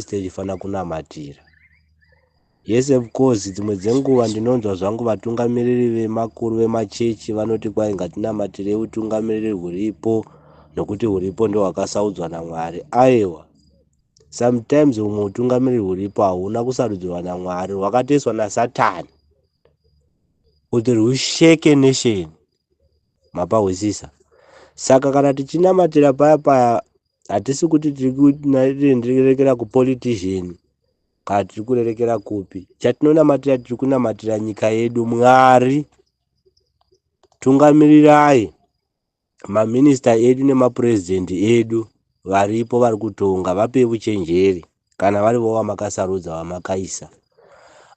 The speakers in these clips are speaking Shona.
tichifana kunamatira. Yes, of course, dzimwe dzenguva ndinonzwa zvangu vatungamiriri vemakuru vemachechi vanoti kwai ngatinamatire utungamiriri huripo nokuti huripo ndo hwakasaudzwa naMwari. Aiwa, sometimes humwe utungamiriri huripo hauna kusarudzirwa naMwari, hwakatoiswa naSatani kuti husheke nation. Mapahwisisa. Saka kana tichinamatira paya paya hatisi kuti tiri kupolitician kana tiri kurerekera kupi. Chatinonamatira tiri kunamatira nyika yedu. Mwari tungamirirai maminista edu nemapresident edu varipo vari kutonga, vape uchenjeri kana varivo vamakasarudza vamakaisa.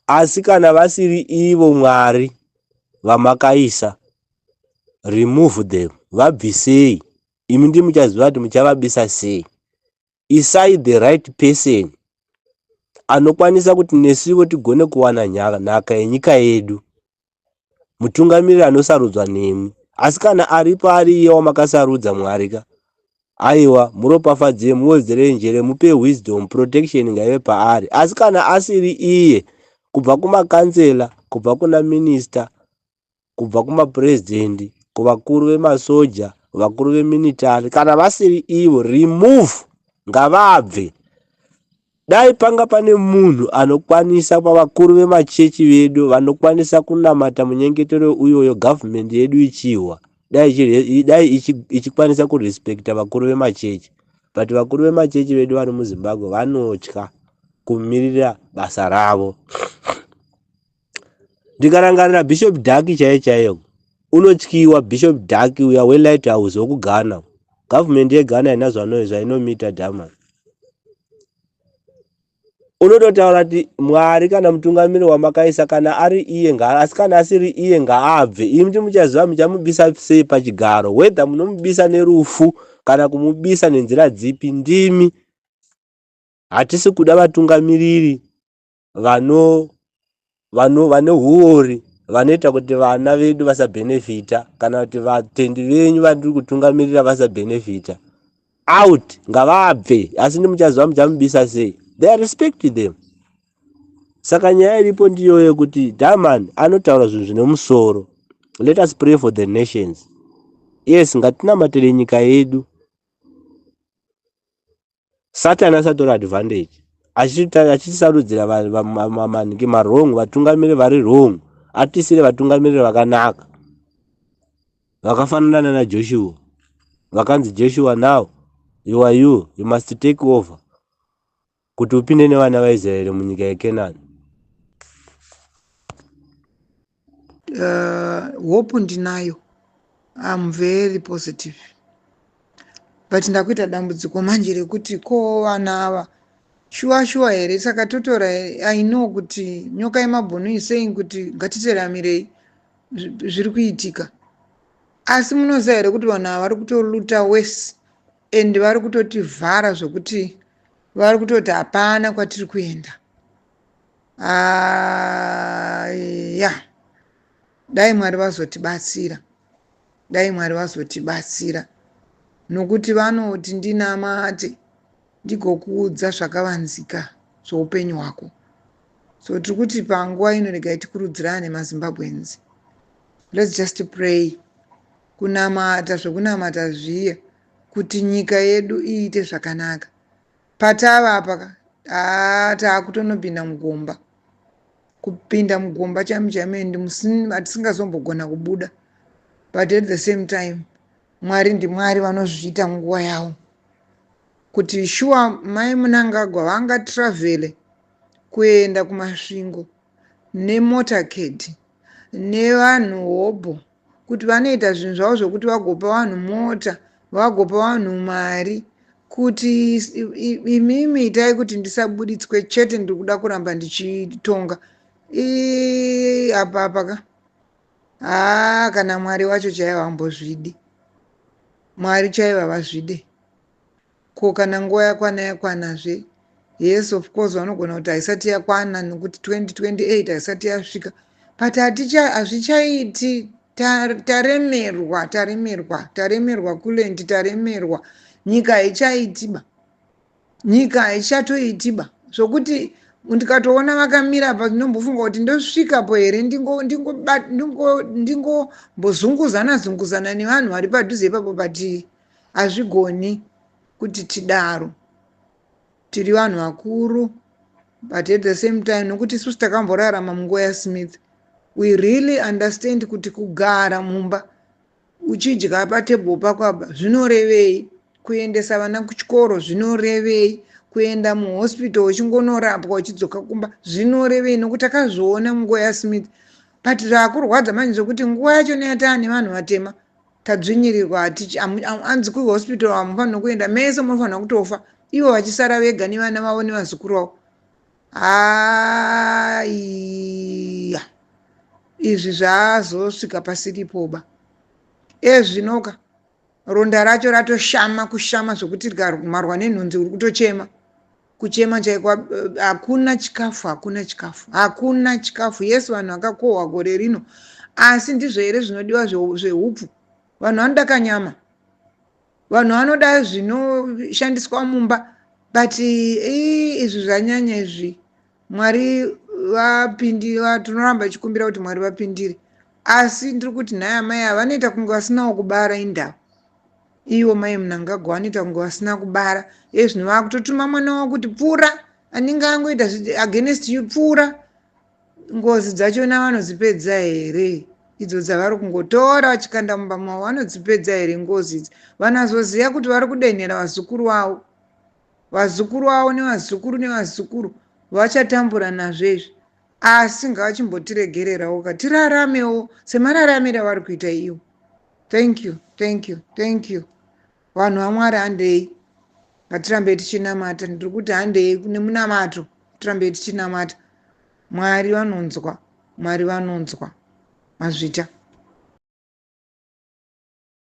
Asi kana vasiri ivo Mwari vamakaisa, remove them, vabvisei. Imi ndimi muchaziva kuti muchavabisa sei. Isai the right person anokwanisa kuti nesivo tigone kuwana nhaka yenyika yedu, mutungamiriri anosarudzwa nemi. Asi kana aripo ari iye wamakasarudza Mwari, aiwa, muropafadzei, muwedzere njere, mupe wisdom, protection ngaive paari. Asi kana asiri iye, kubva kumakansela, kubva kuna minister, kubva kumapresident, kuvakuru vemasoja, vakuru veminitari, kana vasiri ivo, remove, ngavabve. Dai panga pane munhu anokwanisa pavakuru vemachechi vedu vanokwanisa kunamata munyengetero uyoyo government yedu ichiwa, dai ichikwanisa kurespekta vakuru vemachechi. But vakuru vemachechi vedu vari muZimbabwe vanotya kumirira basa ravo. Ndikarangarira Bishop Daki chaiyo, unotyiwa Bishop Daki uya weLighthouse wokuGhana. Government yeGhana ina zvainomita dhama. Unototaura kuti Mwari kana mutungamiri wamakaisa kana ari iye asi kana asiri iye ngaabve. Imi ndimi muchaziva muchamubisa sei pachigaro, whether munomubisa nerufu kana kumubisa nenzira dzipi. Ndimi hatisi kuda vatungamiriri vane huori, vanoita kuti vana vedu vasabhenefita kana kuti vatendi venyu vari kutungamirira vasabhenefita. Out, ngavabve. Asi ndimi muchaziva muchamubisa sei. They respect them. Saka nyaya iripo ndiyo yekuti Dhaman anotaura zvinhu zvine musoro. Let us pray for the nations. Yes, ngatinamatire nyika yedu. Satan asatora advantage. Achitisarudzira manhingi marong, vatungamiriri vari wrong. Atisire vatungamiriri vakanaka. Vakafanana naJoshua. Vakanzi Joshua, now you must take over. Kuti upinde nevana vaIsraeri munyika yeKenani. Hope ndinayo. I'm very positive. But ndakuita dambudziko manje rekuti ko vana ava shuwa here. Saka totora, I know kuti nyoka yemabhunu is saying kuti ngatiteramirei zviri kuitika. Asi munoziva here kuti vanhu ava vari kutoluta wese and vari kutotivhara zvokuti vari kutoti hapana kwatiri kuenda. Dai Mwari vazotibatsira. Dai Mwari vazotibatsira. Nokuti vanoti ndinamate ndigokuudza zvakavanzika zvoupenyu hwako. So tiri kuti panguva ino regai tikurudzirane nemaZimbabweans. Let's just pray. Kunamata zvokunamata zviya kuti nyika yedu iite zvakanaka. Patava apa taakutonopinda mugomba. Kupinda mugomba chamendi hatisingazombogona kubuda. But at the same time, Mwari ndiMwari vanozviita munguva yavo. Kuti shuwa mai Mnangagwa vangatravele kuenda kumasvingo nemotaketi nevanhu hobho, kuti vanoita zvinhu zvavo zvokuti vagopa vanhu mota, vagopa vanhu mari, kuti imimi itai kuti ndisabuditswe chete ndiri kuda kuramba ndichitonga. Apa kana Mwari wacho chaiva ambozvide. Mwari chaiva vazvide. Ko kana nguva yakwanazve, yes of course vanogona kuti haisati yakwana nokuti 2028 haisati yasvika. But hazvichaiti. Taremerwa kulendi, taremerwa nyika haichaitiba. nyika ichatoitiba zvokuti ndikatoona vakamira apa ndinombofunga kuti ndosvikapo here ndingombozunguzana zunguzana nevanhu vari padhuze ipapo pati hazvigoni kuti tidaro tiri vanhu vakuru, but at the same time nokuti isusu takamborarama munguva yaSmith, we really understand kuti kugara mumba uchidya patebhuru pako apa zvinorevei, kuendesa vana kuchikoro zvinorevei, kuenda muhospital uchingonorapwa uchidzoka kumba zvinorevei, nokuti takazviona munguva yaSmith. But zvakurwadza manje zvokuti nguva yacho neyataane vanhu vatema tadzvinyirirwa anzi kuhospital hamufanira kuenda, mese munofanira kutofa, ivo vachisara vega nevana vavo nevazukuru vavo. Aiya, izvi zvazosvika pasiripoba. Ezvinoka ronda racho ratoshama kushama zvokuti rikamarwa nenhunzi uri kutochema, kuchema chaiko. Hakuna chikafu, hakuna chikafu, hakuna chikafu. Yesu, vanhu vakakohwa gore rino, asi ndizvo here zvinodiwa zvehupfu. Vanhu vanoda kanyama, vanhu vanoda zvinoshandiswa mumba, but izvi zvanyanya izvi Mwari vapindira, tinoramba ichikumbira kuti Mwari vapindire. Asi ndiri kuti nhaya mai vanoita kunge vasinawo kubara indau. Iwo mai Mnangagwa vanoita kunge vasina kubara. Zvino vakutotuma mwana wavo kuti pfuura, anenge angoita against you, pfuura. Ngozi dzachona vanodzipedza here? Idzo dzavari kungotora vachikanda mumba mavo vanodzipedza here ngozi idzi? Vanazoziva kuti vari kudenhera vazukuru vavo. Vazukuru vavo nevazukuru vachatambura nazvezvi, asi ngavachimbotiregererawo tiraramewo semararamiro avari kuita iwo. Thank you. Vanhu vaMwari handei, ngatirambe tichinamata. Ndiri kuti handei nemunamato, tirambe tichinamata. Mwari vanonzwa, Mwari vanonzwa. Mazvita.